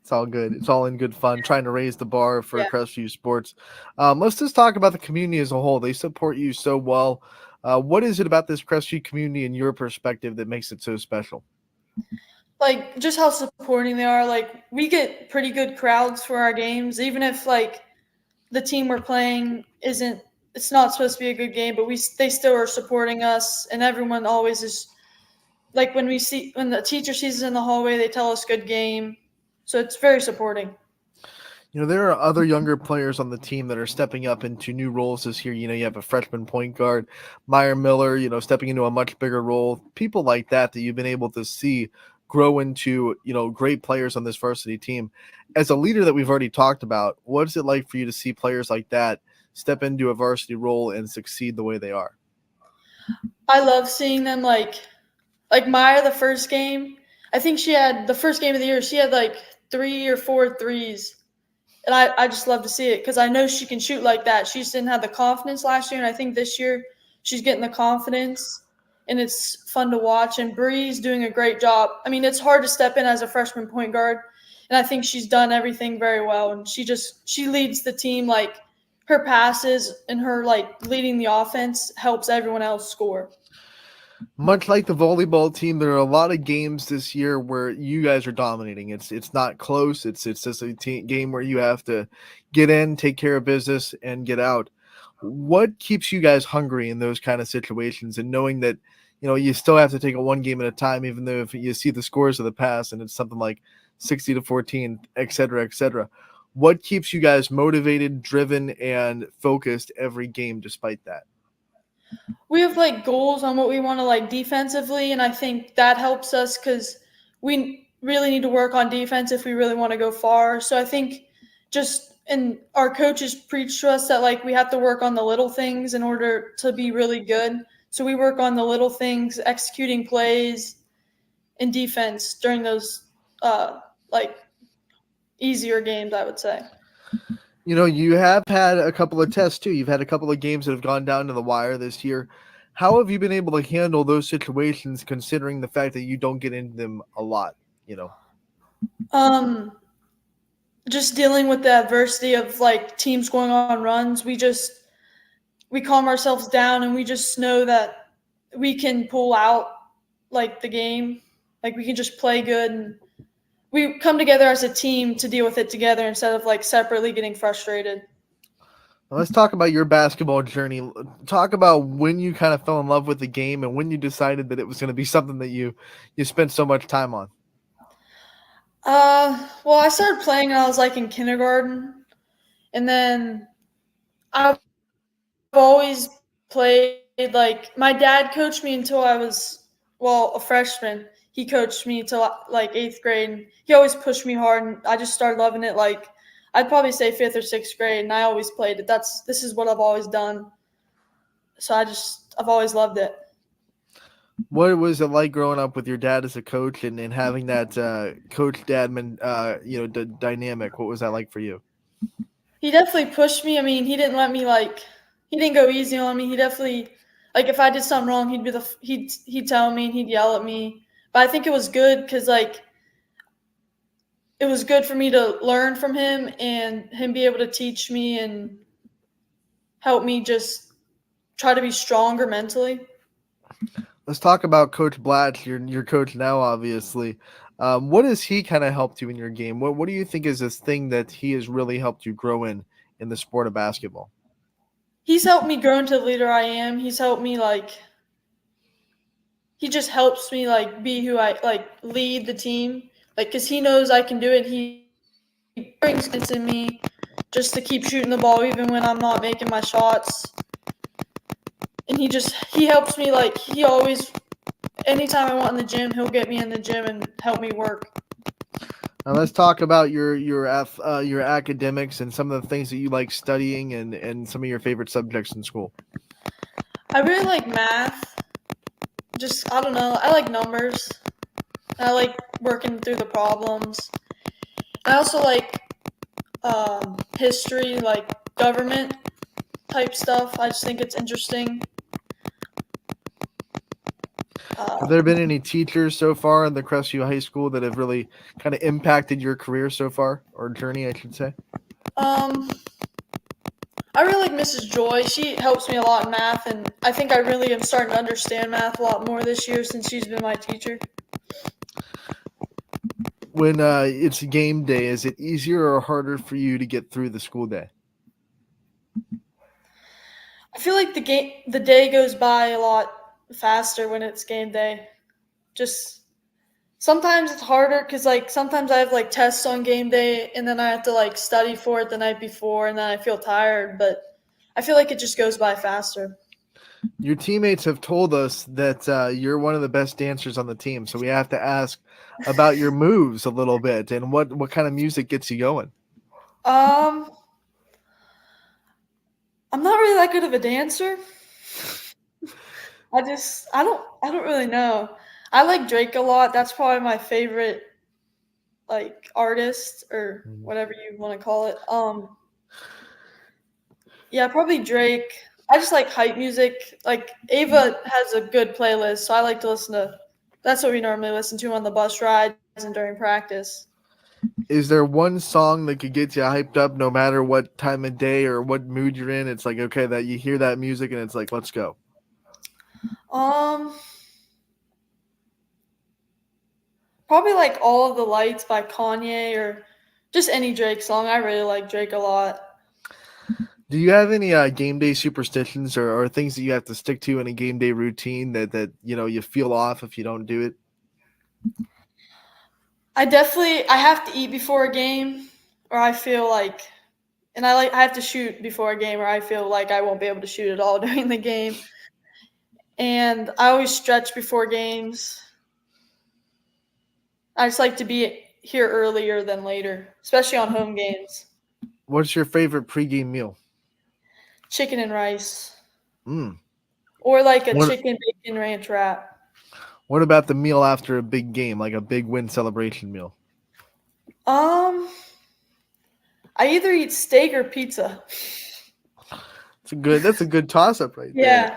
It's all good. It's all in good fun, trying to raise the bar for Crestview sports. Let's just talk about the community as a whole. They support you so well. What is it about this Crestview community in your perspective that makes it so special?
Like just how supporting they are. Like we get pretty good crowds for our games, even if like the team we're playing it's not supposed to be a good game, but they still are supporting us, and everyone always is like when the teacher sees us in the hallway, they tell us good game. So it's very supporting.
There are other younger players on the team that are stepping up into new roles this year. You have a freshman point guard, Meyer Miller, stepping into a much bigger role. People like that you've been able to see grow into, great players on this varsity team. As a leader that we've already talked about, what is it like for you to see players like that step into a varsity role and succeed the way they are?
I love seeing them like Maya, the first game. I think the first game of the year, she had like 3 or 4 threes. And I just love to see it because I know she can shoot like that. She just didn't have the confidence last year, and I think this year she's getting the confidence, and it's fun to watch. And Bree's doing a great job. I mean, it's hard to step in as a freshman point guard, and I think she's done everything very well. And she leads the team. Like her passes and her like leading the offense helps everyone else score.
Much like the volleyball team, there are a lot of games this year where you guys are dominating. It's not close. It's just a game where you have to get in, take care of business, and get out. What keeps you guys hungry in those kind of situations, and knowing that you still have to take it one game at a time, even though if you see the scores of the past and it's something like 60-14, et cetera, et cetera. What keeps you guys motivated, driven, and focused every game despite that?
We have like goals on what we want to like defensively, and I think that helps us because we really need to work on defense if we really want to go far. So I think and our coaches preach to us that like we have to work on the little things in order to be really good. So we work on the little things, executing plays and defense during those like easier games, I would say.
You have had a couple of tests too. You've had a couple of games that have gone down to the wire this year. How have you been able to handle those situations, considering the fact that you don't get into them a lot?
Just dealing with the adversity of like teams going on runs. We calm ourselves down, and we just know that we can pull out like the game. Like we can just play good, and we come together as a team to deal with it together instead of like separately getting frustrated.
Let's talk about your basketball journey. Talk about when you kind of fell in love with the game and when you decided that it was going to be something that you spent so much time on.
Well, I started playing when I was like in kindergarten, and then I've always played. Like my dad coached me until I was a freshman. He coached me till like 8th grade, and he always pushed me hard, and I just started loving it. Like I'd probably say 5th or 6th grade, and I always played it. This is what I've always done. So I've always loved it.
What was it like growing up with your dad as a coach and having that coach dad dynamic? What was that like for you?
He definitely pushed me. I mean, he didn't let me he didn't go easy on me. He definitely if I did something wrong, he'd tell me and he'd yell at me. But I think it was good because it was good for me to learn from him and him be able to teach me and help me just try to be stronger mentally.
Let's talk about Coach Blatch, your coach now, obviously. What has he kind of helped you in your game? What do you think is this thing that he has really helped you grow in the sport of basketball?
He's helped me grow into the leader I am. He's helped me he just helps me be who I lead the team. Because he knows I can do it. He brings it in me just to keep shooting the ball even when I'm not making my shots. And he helps me he always anytime I want in the gym, he'll get me in the gym and help me work.
Now let's talk about your academics and some of the things that you like studying and some of your favorite subjects in school.
I really like math. I don't know. I like numbers. I like working through the problems. I also like history, like government type stuff. I just think it's interesting.
Have there been any teachers so far in the Crestview High School that have really kind of impacted your career so far, or journey, I should say?
I really like Mrs. Joy. She helps me a lot in math, and I think I really am starting to understand math a lot more this year since she's been my teacher.
When it's game day, is it easier or harder for you to get through the school day?
I feel like the day goes by a lot faster when it's game day. Just sometimes it's harder because sometimes I have tests on game day and then I have to study for it the night before and then I feel tired, but I feel like it just goes by faster.
Your teammates have told us that you're one of the best dancers on the team, so we have to ask about your moves a little bit and what kind of music gets you going.
I'm not really that good of a dancer. I don't really know. I like Drake a lot. That's probably my favorite artist or whatever you want to call it. Yeah, probably Drake. I just like hype music. Ava has a good playlist, so I like to listen to. That's what we normally listen to on the bus rides and during practice.
Is there one song that could get you hyped up no matter what time of day or what mood you're in? It's okay, that you hear that music and it's let's go.
Probably All of the Lights by Kanye or just any Drake song. I really like Drake a lot.
Do you have any game day superstitions or things that you have to stick to in a game day routine that you feel off if you don't do it?
I have to eat before a game or I feel and I have to shoot before a game or I feel like I won't be able to shoot at all during the game. And I always stretch before games. I just like to be here earlier than later, especially on home games.
What's your favorite pregame meal?
Chicken and rice.
Mm.
Or chicken bacon ranch wrap.
What about the meal after a big game, like a big win celebration meal?
I either eat steak or pizza.
That's a good toss-up right there.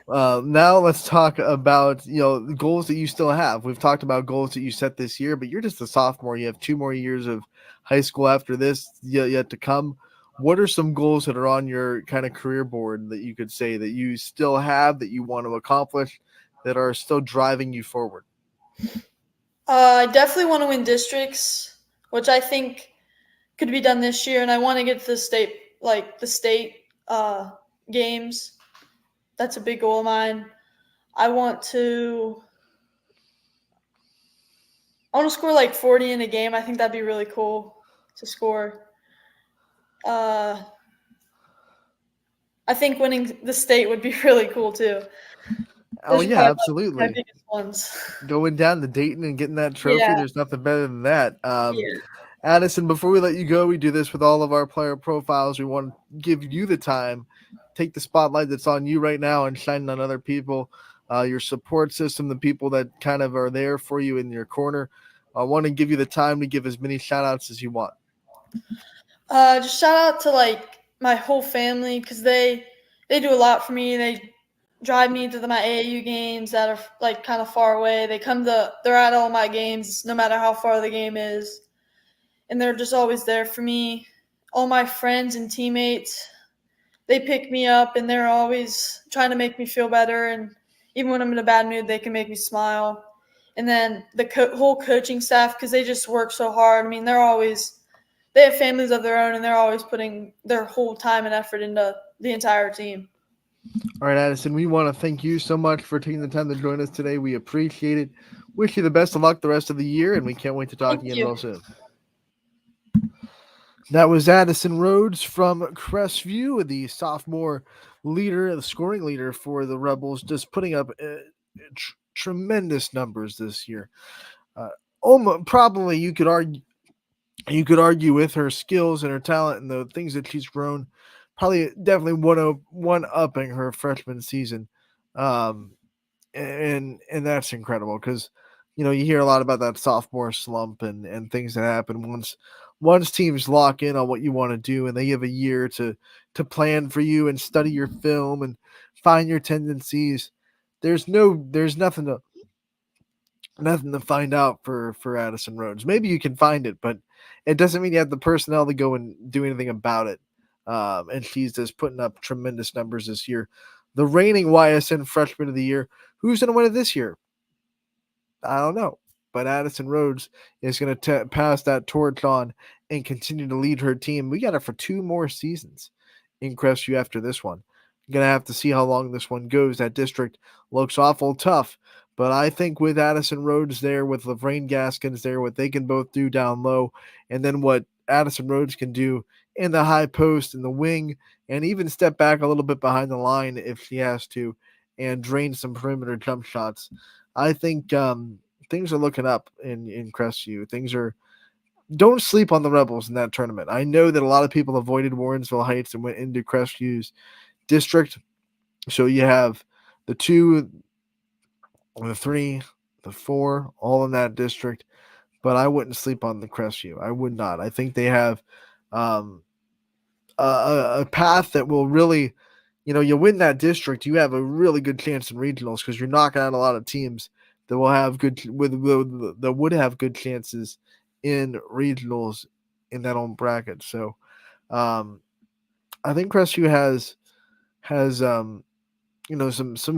Now let's talk about the goals that you still have. We've talked about goals that you set this year, but you're just a sophomore. You have 2 more years of high school after this yet to come. What are some goals that are on your kind of career board that you could say that you still have that you want to accomplish that are still driving you forward?
I definitely want to win districts, which I think could be done this year, and I want to get to the state games. That's a big goal of mine. I want to score like 40 in a game. I think that'd be really cool to score. I think winning the state would be really cool too.
Oh
Those are
yeah,
probably my
absolutely.
biggest ones.
Going down to Dayton and getting that trophy,
Yeah.
there's nothing better than that.
Yeah.
Addison, before we let you go, we do this with all of our player profiles. We want to give you the time, take the spotlight that's on you right now and shine on other people, your support system, the people that kind of are there for you in your corner. I want to give you the time to give as many shout outs as you want.
Just shout out to like my whole family because they do a lot for me. They drive me to my AAU games that are like kind of far away. They're at all my games no matter how far the game is, and they're just always there for me. All my friends and teammates, they pick me up and they're always trying to make me feel better. And even when I'm in a bad mood, they can make me smile. And then the whole coaching staff, because they just work so hard. I mean, they have families of their own, and they're always putting their whole time and effort into the entire team.
All right, Addison, we want to thank you so much for taking the time to join us today. We appreciate it. Wish you the best of luck the rest of the year, and we can't wait to talk again real soon. That was Addison Rhodes from Crestview, the sophomore leader, the scoring leader for the Rebels, just putting up tremendous numbers this year. Probably you could argue with her skills and her talent and the things that she's grown, probably definitely one-upping her freshman season. And that's incredible because you hear a lot about that sophomore slump and things that happen once teams lock in on what you want to do and they have a year to plan for you and study your film and find your tendencies. There's nothing to find out for Addison Rhodes. Maybe you can find it, but it doesn't mean you have the personnel to go and do anything about it. And she's just putting up tremendous numbers this year. The reigning YSN Freshman of the Year. Who's going to win it this year? I don't know. But Addison Rhodes is going to pass that torch on and continue to lead her team. We got her for 2 more seasons in Crestview after this one. Going to have to see how long this one goes. That district looks awful tough. But I think with Addison Rhodes there, with Lavraine Gaskins there, what they can both do down low, and then what Addison Rhodes can do in the high post, in the wing, and even step back a little bit behind the line if she has to, and drain some perimeter jump shots. I think things are looking up in Crestview. Don't sleep on the Rebels in that tournament. I know that a lot of people avoided Warrensville Heights and went into Crestview's district. So you have the 2, the 3, the 4, all in that district. But I wouldn't sleep on the Crestview. I would not. I think they have a path that will really, you win that district, you have a really good chance in regionals because you're knocking out a lot of teams that will have that would have good chances in regionals in that own bracket. So I think Crestview has some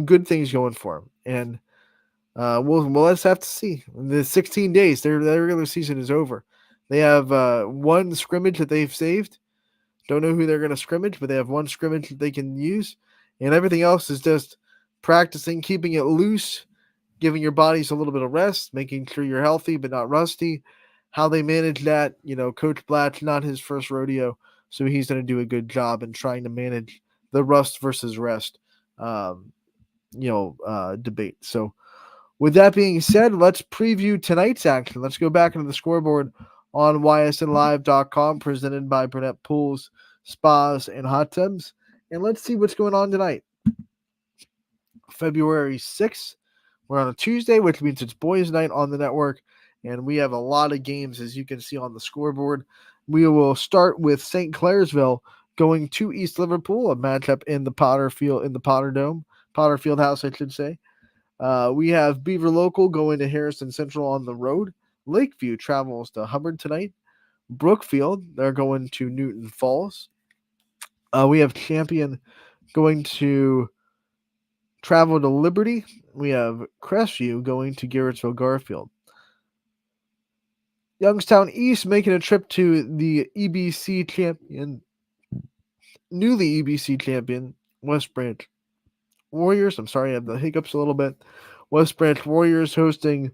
good things going for them, and we'll let's have to see. In the 16 days, their regular season is over. They have one scrimmage that they've saved. Don't know who they're going to scrimmage, but they have one scrimmage that they can use, and everything else is just practicing, keeping it loose, giving your bodies a little bit of rest, making sure you're healthy but not rusty. How they manage that, Coach Blatt's not his first rodeo, so he's going to do a good job in trying to manage the rust versus rest, debate. So, with that being said, let's preview tonight's action. Let's go back into the scoreboard on ysnlive.com, presented by Burnett Pools, Spas, and Hot Tubs. And let's see what's going on tonight. February 6th. We're on a Tuesday, which means it's boys' night on the network. And we have a lot of games, as you can see on the scoreboard. We will start with St. Clairsville going to East Liverpool, a matchup in the Potter Field House, I should say. We have Beaver Local going to Harrison Central on the road. Lakeview travels to Hubbard tonight. Brookfield, they're going to Newton Falls. We have Champion going to travel to Liberty. We have Crestview going to Garrettsville Garfield. Youngstown East making a trip to the EBC champion, newly EBC champion, West Branch Warriors. I'm sorry, I have the hiccups a little bit. West Branch Warriors hosting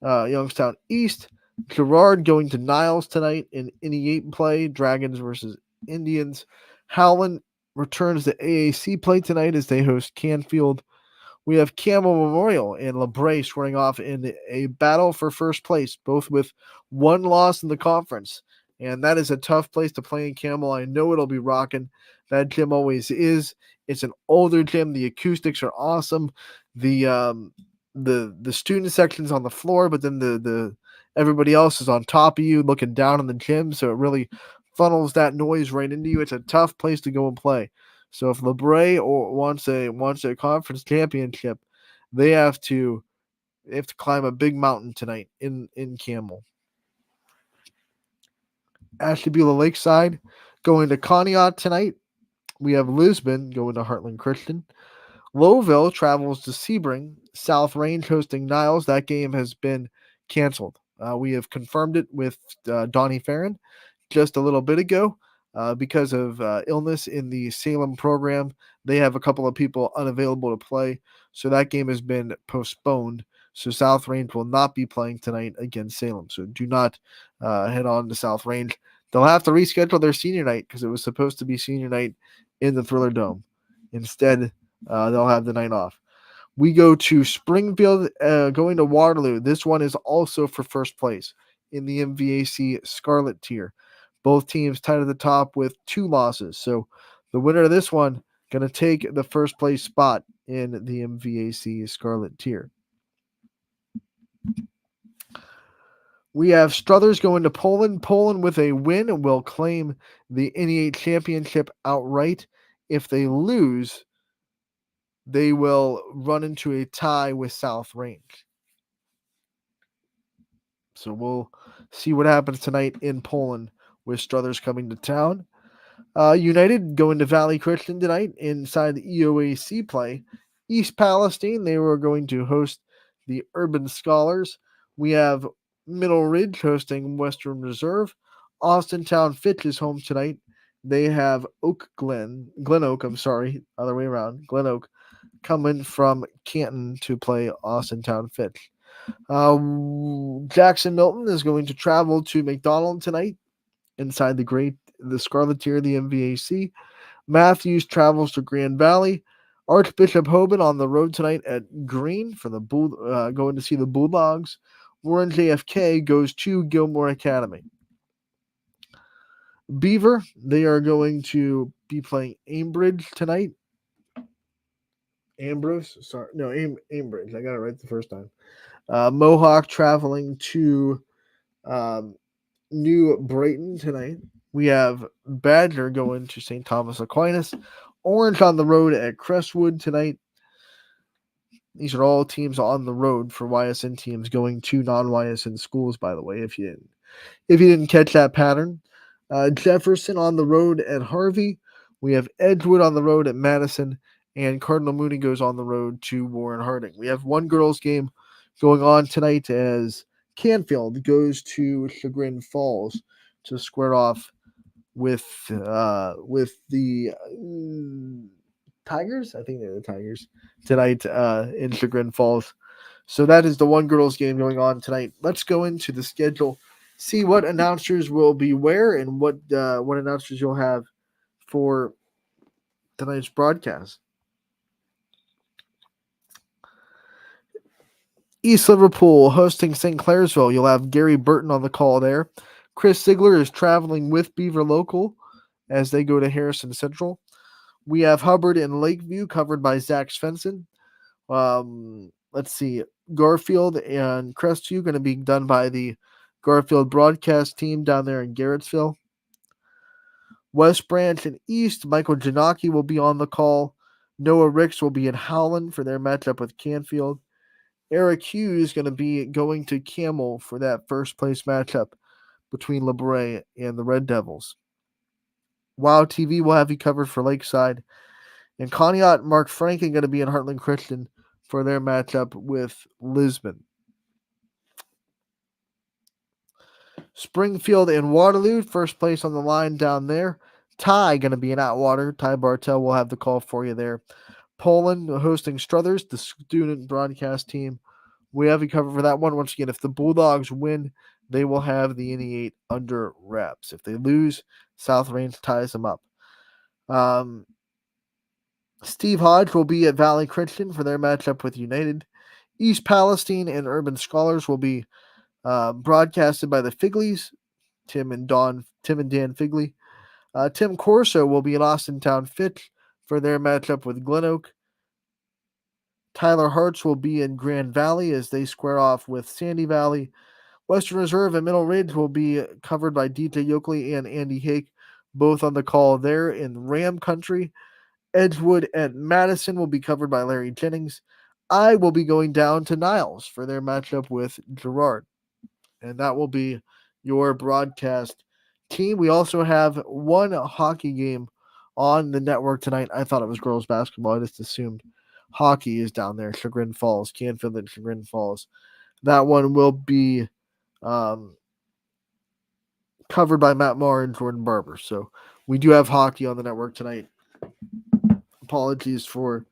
Youngstown East. Girard going to Niles tonight in Innie 8 play. Dragons versus Indians. Howland returns to AAC play tonight as they host Canfield. We have Campbell Memorial and LeBray squaring off in a battle for first place, both with one loss in the conference. And that is a tough place to play in Campbell. I know it'll be rocking. That gym always is. It's an older gym. The acoustics are awesome. The student section's on the floor, but then the everybody else is on top of you looking down on the gym. So it really funnels that noise right into you. It's a tough place to go and play. So if LeBray wants a conference championship, they have to climb a big mountain tonight in Campbell. Ashtabula Lakeside going to Conneaut tonight. We have Lisbon going to Heartland Christian. Lowville travels to Sebring. South Range hosting Niles. That game has been canceled. We have confirmed it with Donnie Farron just a little bit ago. Because of illness in the Salem program, they have a couple of people unavailable to play. So that game has been postponed. So South Range will not be playing tonight against Salem. So do not head on to South Range. They'll have to reschedule their senior night because it was supposed to be senior night in the Thriller Dome. Instead, they'll have the night off. We go to Springfield, going to Waterloo. This one is also for first place in the MVAC Scarlet tier. Both teams tied at the top with 2 losses. So the winner of this one going to take the first place spot in the MVAC Scarlet tier. We have Struthers going to Poland. Poland with a win will claim the NE8 championship outright. If they lose, they will run into a tie with South Range. So we'll see what happens tonight in Poland with Struthers coming to town. United going to Valley Christian tonight inside the EOAC play. East Palestine, they were going to host the Urban Scholars. We have Middle Ridge hosting Western Reserve. Austintown Fitch is home tonight. They have Glen Oak, other way around. Glen Oak coming from Canton to play Austintown Fitch. Jackson Milton is going to travel to McDonald tonight inside the Scarlet tier of the MVAC. Matthews travels to Grand Valley. Archbishop Hoban on the road tonight at Green for the going to see the Bulldogs. Warren JFK goes to Gilmore Academy. Beaver, they are going to be playing Ambridge tonight. Ambrose, Ambridge. I got it right the first time. Mohawk traveling to New Brighton tonight. We have Badger going to St. Thomas Aquinas. Orange on the road at Crestwood tonight. These are all teams on the road for YSN teams going to non-YSN schools, by the way, if you didn't catch that pattern. Jefferson on the road at Harvey. We have Edgewood on the road at Madison. And Cardinal Mooney goes on the road to Warren Harding. We have one girls game going on tonight as Canfield goes to Chagrin Falls to square off with the Tigers. I think they're the Tigers tonight in Chagrin Falls. So that is the one girls game going on tonight. Let's go into the schedule, see what announcers will be where, and what announcers you'll have for tonight's broadcast. East Liverpool hosting St. Clairsville. You'll have Gary Burton on the call there. Chris Ziegler is traveling with Beaver Local as they go to Harrison Central. We have Hubbard and Lakeview covered by Zach Svensson. Let's see. Garfield and Crestview going to be done by the Garfield broadcast team down there in Garrettsville. West Branch and East, Michael Janaki will be on the call. Noah Ricks will be in Howland for their matchup with Canfield. Eric Hughes is going to be going to Camel for that first place matchup between LeBray and the Red Devils. Wow TV will have you covered for Lakeside. And Conneaut, Mark Franken going to be in Heartland Christian for their matchup with Lisbon. Springfield and Waterloo, first place on the line down there. Ty going to be in Atwater. Ty Bartell will have the call for you there. Poland hosting Struthers, the student broadcast team. We have you covered for that one. Once again, if the Bulldogs win, they will have the NE8 under wraps. If they lose, South Range ties them up. Steve Hodge will be at Valley Christian for their matchup with United. East Palestine and Urban Scholars will be broadcasted by the Figleys, Tim and Dan Figley. Tim Corso will be in Austintown Fitch for their matchup with Glen Oak. Tyler Hartz will be in Grand Valley as they square off with Sandy Valley. Western Reserve and Middle Ridge will be covered by DJ Yoakley and Andy Hake, both on the call there in Ram Country. Edgewood and Madison will be covered by Larry Jennings. I will be going down to Niles for their matchup with Gerard. And that will be your broadcast team. We also have one hockey game on the network tonight. I thought it was girls basketball. I just assumed hockey is down there. Chagrin Falls, Canfield and Chagrin Falls. That one will be covered by Matt Maher and Jordan Barber. So we do have hockey on the network tonight. Apologies for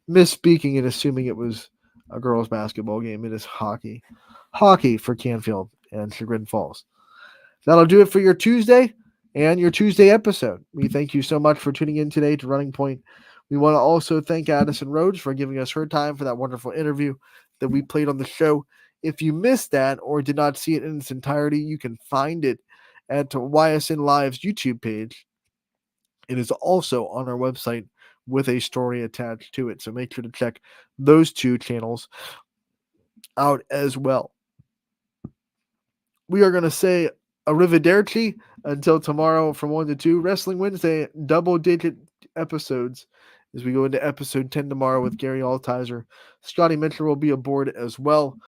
misspeaking and assuming it was a girls basketball game. It is hockey. Hockey for Canfield and Chagrin Falls. That'll do it for your Tuesday and your Tuesday episode. We thank you so much for tuning in today to Running Point. We want to also thank Addison Rhodes for giving us her time for that wonderful interview that we played on the show. If you missed that or did not see it in its entirety, you can find it at YSN Live's YouTube page. It is also on our website with a story attached to it. So make sure to check those two channels out as well. We are going to say arrivederci until tomorrow from 1 to 2. Wrestling Wednesday, double-digit episodes as we go into episode 10 tomorrow with Gary Altizer. Scotty Mitchell will be aboard as well.